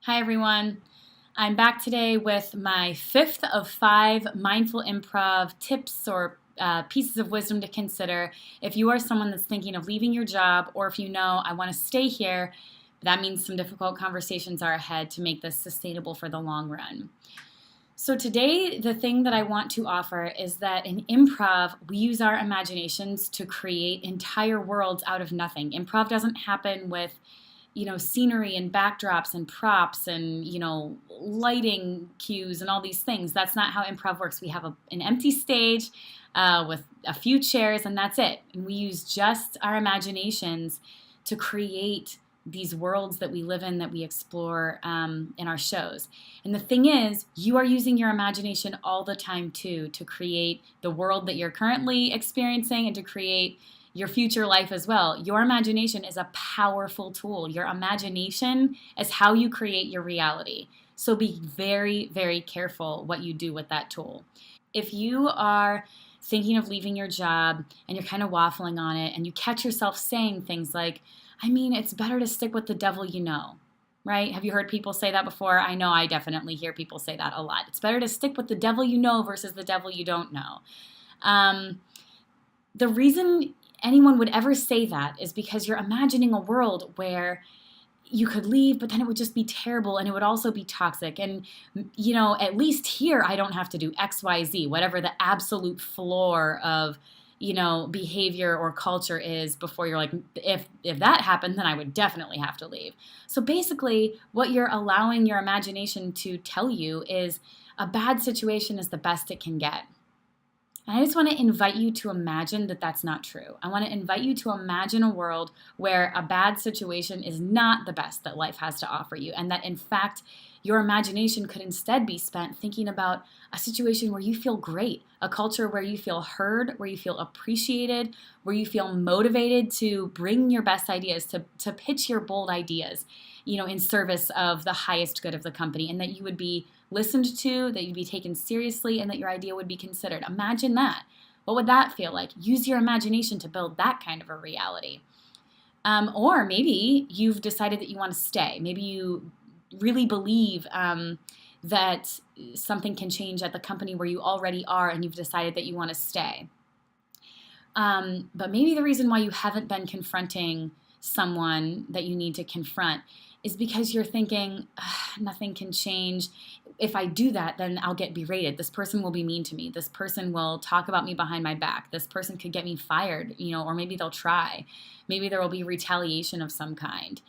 Hi everyone. I'm back today with my fifth of 5 mindful improv tips or pieces of wisdom to consider if you are someone that's thinking of leaving your job, or if you know, I want to stay here. That means some difficult conversations are ahead to make this sustainable for the long run. So today, the thing that I want to offer is that in improv, we use our imaginations to create entire worlds out of nothing. Improv doesn't happen with scenery and backdrops and props and, lighting cues and all these things. That's not how improv works. We have an empty stage with a few chairs, and that's it. And we use just our imaginations to create these worlds that we live in, that we explore in our shows. And the thing is, you are using your imagination all the time too, to create the world that you're currently experiencing and to create your future life as well. Your imagination is a powerful tool. Your imagination is how you create your reality. So be very, very careful what you do with that tool. If you are thinking of leaving your job and you're kind of waffling on it and you catch yourself saying things like, it's better to stick with the devil you know, right? Have you heard people say that before? I know I definitely hear people say that a lot. It's better to stick with the devil you know versus the devil you don't know. The reason anyone would ever say that is because you're imagining a world where you could leave, but then it would just be terrible and it would also be toxic. And, at least here I don't have to do X, Y, Z, whatever the absolute floor of, behavior or culture is before you're like, if that happened, then I would definitely have to leave. So basically what you're allowing your imagination to tell you is a bad situation is the best it can get. And I just want to invite you to imagine that that's not true. I want to invite you to imagine a world where a bad situation is not the best that life has to offer you, and that in fact, your imagination could instead be spent thinking about a situation where you feel great, a culture where you feel heard, where you feel appreciated, where you feel motivated to bring your best ideas, to pitch your bold ideas, in service of the highest good of the company, and that you would be listened to, that you'd be taken seriously, and that your idea would be considered. Imagine that. What would that feel like? Use your imagination to build that kind of a reality. Or maybe you've decided that you want to stay. Maybe you really believe that something can change at the company where you already are, and you've decided that you want to stay. But maybe the reason why you haven't been confronting someone that you need to confront is because you're thinking, nothing can change. If I do that, then I'll get berated. This person will be mean to me. This person will talk about me behind my back. This person could get me fired, or maybe they'll try. Maybe there will be retaliation of some kind.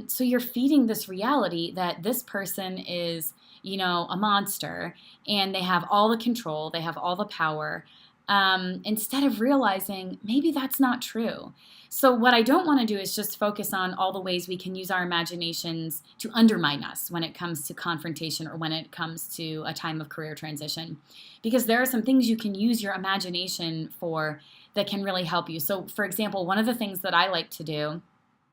So you're feeding this reality that this person is, a monster, and they have all the control, they have all the power, instead of realizing maybe that's not true. So what I don't want to do is just focus on all the ways we can use our imaginations to undermine us when it comes to confrontation or when it comes to a time of career transition. Because there are some things you can use your imagination for that can really help you. So for example, one of the things that I like to do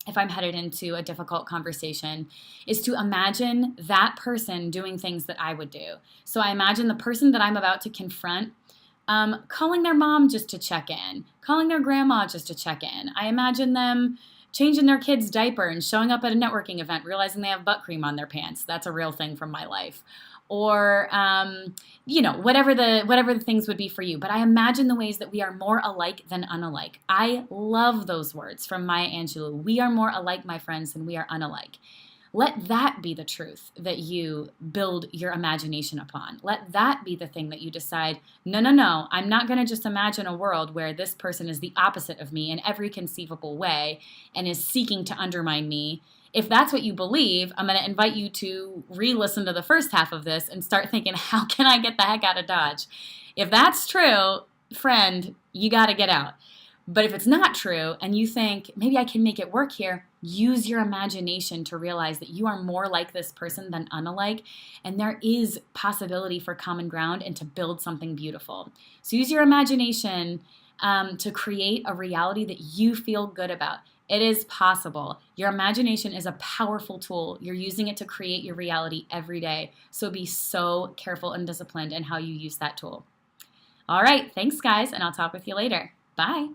if I'm headed into a difficult conversation is to imagine that person doing things that I would do. So I imagine the person that I'm about to confront calling their mom just to check in, calling their grandma just to check in. I imagine them changing their kid's diaper and showing up at a networking event, realizing they have butt cream on their pants. That's a real thing from my life. Or, whatever the things would be for you. But I imagine the ways that we are more alike than unalike. I love those words from Maya Angelou. We are more alike, my friends, than we are unalike. Let that be the truth that you build your imagination upon. Let that be the thing that you decide, no, I'm not going to just imagine a world where this person is the opposite of me in every conceivable way and is seeking to undermine me. If that's what you believe, I'm going to invite you to re-listen to the first half of this and start thinking, how can I get the heck out of Dodge? If that's true, friend, you got to get out. But if it's not true and you think, maybe I can make it work here, use your imagination to realize that you are more like this person than unalike, and there is possibility for common ground and to build something beautiful. So use your imagination to create a reality that you feel good about. It is possible. Your imagination is a powerful tool. You're using it to create your reality every day. So be so careful and disciplined in how you use that tool. All right, thanks guys, and I'll talk with you later. Bye.